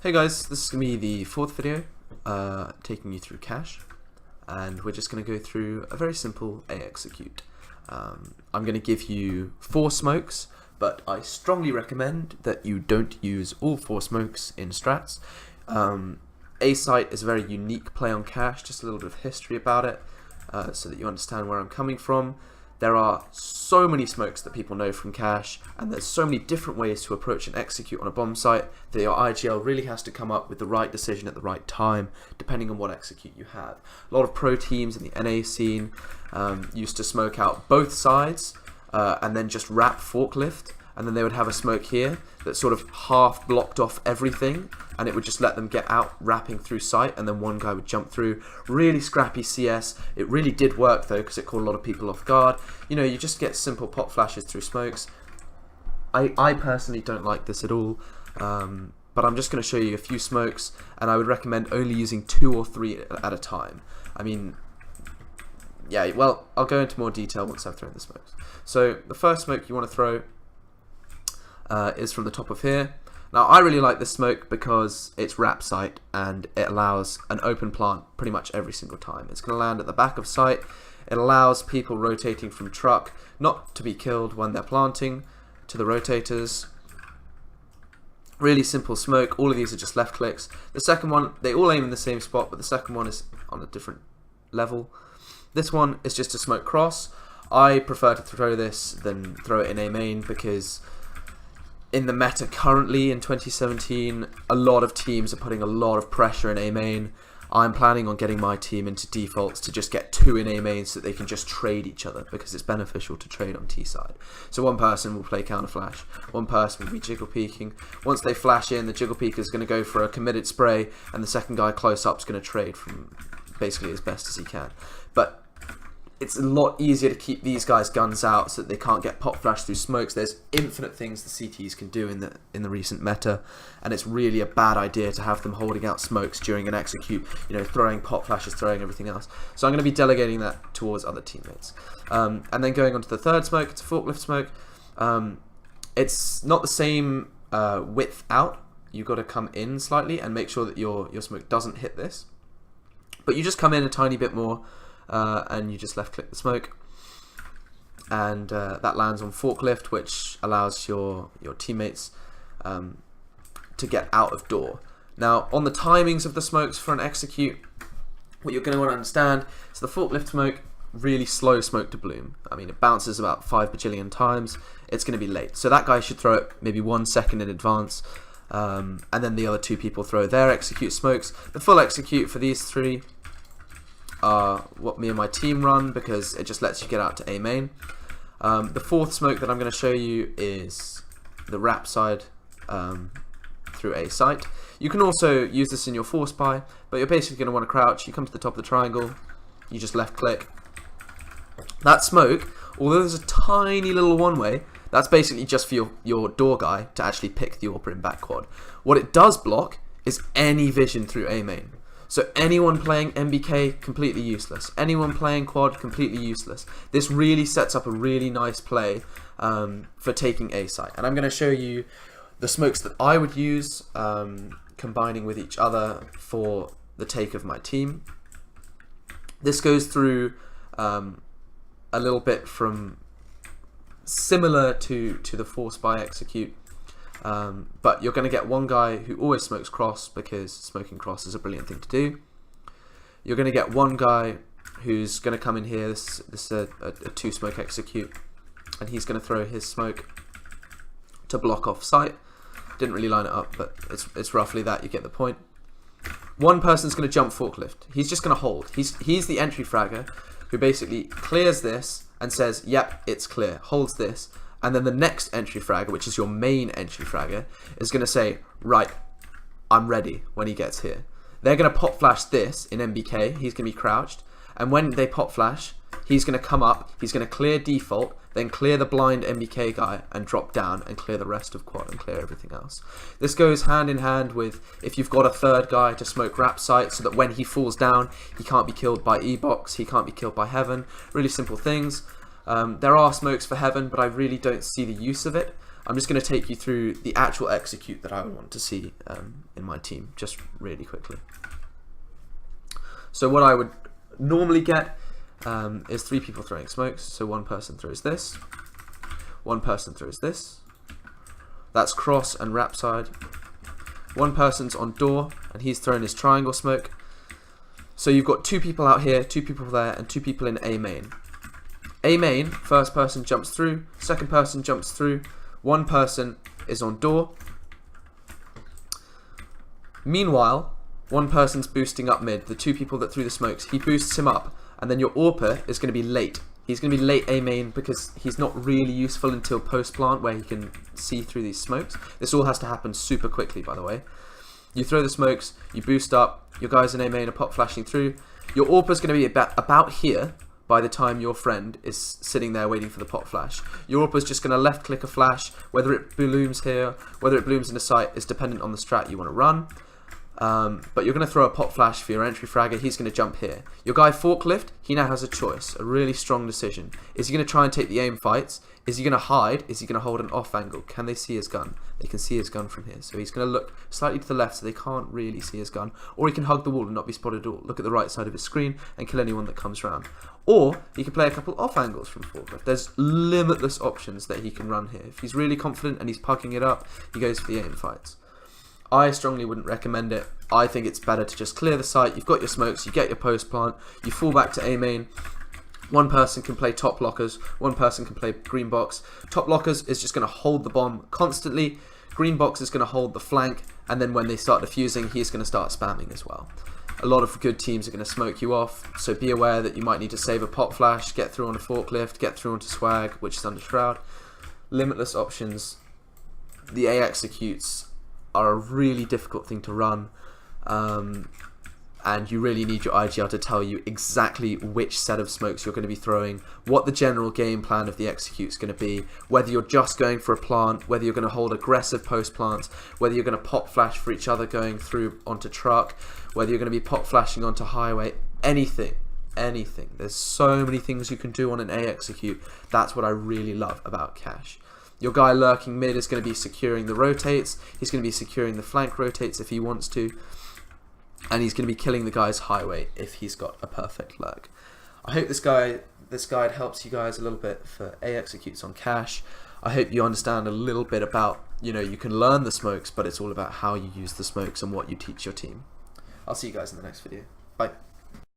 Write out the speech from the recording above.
Hey guys, this is going to be the fourth video taking you through cache, and we're just going to go through a very simple A execute. I'm going to give you 4 smokes, but I strongly recommend that you don't use all 4 smokes in strats. A site is a very unique play on cache, just a little bit of history about it so that you understand where I'm coming from. There are so many smokes that people know from cache, and there's so many different ways to approach and execute on a bomb site that your IGL really has to come up with the right decision at the right time, depending on what execute you have. A lot of pro teams in the NA scene used to smoke out both sides and then just wrap forklift, and then they would have a smoke here that sort of half blocked off everything, and it would just let them get out wrapping through sight, and then one guy would jump through. Really scrappy CS. It really did work though, because it caught a lot of people off guard. You know, you just get simple pop flashes through smokes. I personally don't like this at all, but I'm just going to show you a few smokes, and I would recommend only using 2 or 3 at a time. I mean, yeah, well, I'll go into more detail once I've thrown the smokes. So the first smoke you want to throw is from the top of here. Now I really like this smoke because it's wrap sight and it allows an open plant pretty much every single time. It's going to land at the back of sight. It allows people rotating from truck not to be killed when they're planting to the rotators. Really simple smoke. All of these are just left clicks. The second one, they all aim in the same spot, but the second one is on a different level. This one is just a smoke cross. I prefer to throw this than throw it in a main because in the meta currently in 2017, a lot of teams are putting a lot of pressure in A main. I'm planning on getting my team into defaults to just get 2 in A main so that they can just trade each other, because it's beneficial to trade on T side. So one person will play counter flash, one person will be jiggle peeking. Once they flash in, the jiggle peeker is going to go for a committed spray, and the second guy close up is going to trade from basically as best as he can. But it's a lot easier to keep these guys' guns out so that they can't get pop flash through smokes. There's infinite things the CTs can do in the recent meta, and it's really a bad idea to have them holding out smokes during an execute, you know, throwing pop flashes, throwing everything else. So I'm going to be delegating that towards other teammates. And then going on to the third smoke, it's a forklift smoke. It's not the same width out. You've got to come in slightly and make sure that your smoke doesn't hit this. But you just come in a tiny bit more, and you just left click the smoke, and that lands on forklift, which allows your teammates to get out of door. Now on the timings of the smokes for an execute, what you're going to want to understand is the forklift smoke, really slow smoke to bloom. I mean, it bounces about 5 bajillion times. It's going to be late, so that guy should throw it maybe 1 second in advance, and then the other 2 people throw their execute smokes. The full execute for these 3 are what me and my team run, because it just lets you get out to A main. The 4th smoke that I'm going to show you is the wrap side through A site. You can also use this in your force buy, but you're basically going to want to crouch. You come to the top of the triangle, you just left click. That smoke, although there's a tiny little one way, that's basically just for your door guy to actually pick the AWP in back quad. What it does block is any vision through A main. So anyone playing MBK, completely useless. Anyone playing quad, completely useless. This really sets up a really nice play for taking A site. And I'm going to show you the smokes that I would use, combining with each other for the take of my team. This goes through a little bit from similar to the force by execute. But you're going to get one guy who always smokes cross, because smoking cross is a brilliant thing to do. You're going to get one guy who's going to come in here. This is a 2 smoke execute, and he's going to throw his smoke to block off sight. Didn't really line it up, but it's roughly that. You get the point. One person's going to jump forklift. He's just going to hold. He's the entry fragger who basically clears this and says, yep, it's clear. Holds this. And then the next entry fragger, which is your main entry fragger, is going to say, right, I'm ready when he gets here. They're going to pop flash this in MBK. He's going to be crouched. And when they pop flash, he's going to come up. He's going to clear default, then clear the blind MBK guy and drop down and clear the rest of quad and clear everything else. This goes hand in hand with if you've got a 3rd guy to smoke wrap sight, so that when he falls down, he can't be killed by E-box. He can't be killed by heaven. Really simple things. There are smokes for heaven, but I really don't see the use of it. I'm just going to take you through the actual execute that I would want to see in my team, just really quickly. So what I would normally get is 3 people throwing smokes. So one person throws this, one person throws this. That's cross and wrap side. One person's on door and he's throwing his triangle smoke. So you've got 2 people out here, 2 people there, and 2 people in A main. A main, first person jumps through, second person jumps through, one person is on door. Meanwhile, one person's boosting up mid, the 2 people that threw the smokes, he boosts him up, and then your AWPer is going to be late. He's going to be late A main because he's not really useful until post plant where he can see through these smokes. This all has to happen super quickly, by the way. You throw the smokes, you boost up, your guys in A main are pop flashing through. Your AWPer's going to be about here by the time your friend is sitting there waiting for the pop flash. Your AWPer's just going to left click a flash. Whether it blooms here, whether it blooms in a site is dependent on the strat you want to run. But you're going to throw a pop flash for your entry fragger. He's going to jump here. Your guy forklift, he now has a choice, a really strong decision. Is he going to try and take the aim fights? Is he going to hide? Is he going to hold an off angle? Can they see his gun? They can see his gun from here. So he's going to look slightly to the left so they can't really see his gun. Or he can hug the wall and not be spotted at all. Look at the right side of his screen and kill anyone that comes around. Or he can play a couple off angles from forklift. There's limitless options that he can run here. If he's really confident and he's pucking it up, he goes for the aim fights. I strongly wouldn't recommend it. I think it's better to just clear the site. You've got your smokes, you get your post plant, you fall back to A main. One person can play top lockers, one person can play green box. Top lockers is just going to hold the bomb constantly. Green box is going to hold the flank, and then when they start defusing, he's going to start spamming as well. A lot of good teams are going to smoke you off, so be aware that you might need to save a pop flash, get through on a forklift, get through onto swag, which is under shroud. Limitless options. The A executes are a really difficult thing to run, and you really need your IGL to tell you exactly which set of smokes you're going to be throwing, what the general game plan of the execute is going to be, whether you're just going for a plant, whether you're going to hold aggressive post plants, whether you're going to pop flash for each other going through onto truck, whether you're going to be pop flashing onto highway, anything. There's so many things you can do on an A execute. That's what I really love about Cash. Your guy lurking mid is going to be securing the rotates, he's going to be securing the flank rotates if he wants to, and he's going to be killing the guy's highway if he's got a perfect lurk. I hope this guide helps you guys a little bit for A executes on Cash. I hope you understand a little bit about, you can learn the smokes, but it's all about how you use the smokes and what you teach your team. I'll see you guys in the next video. Bye.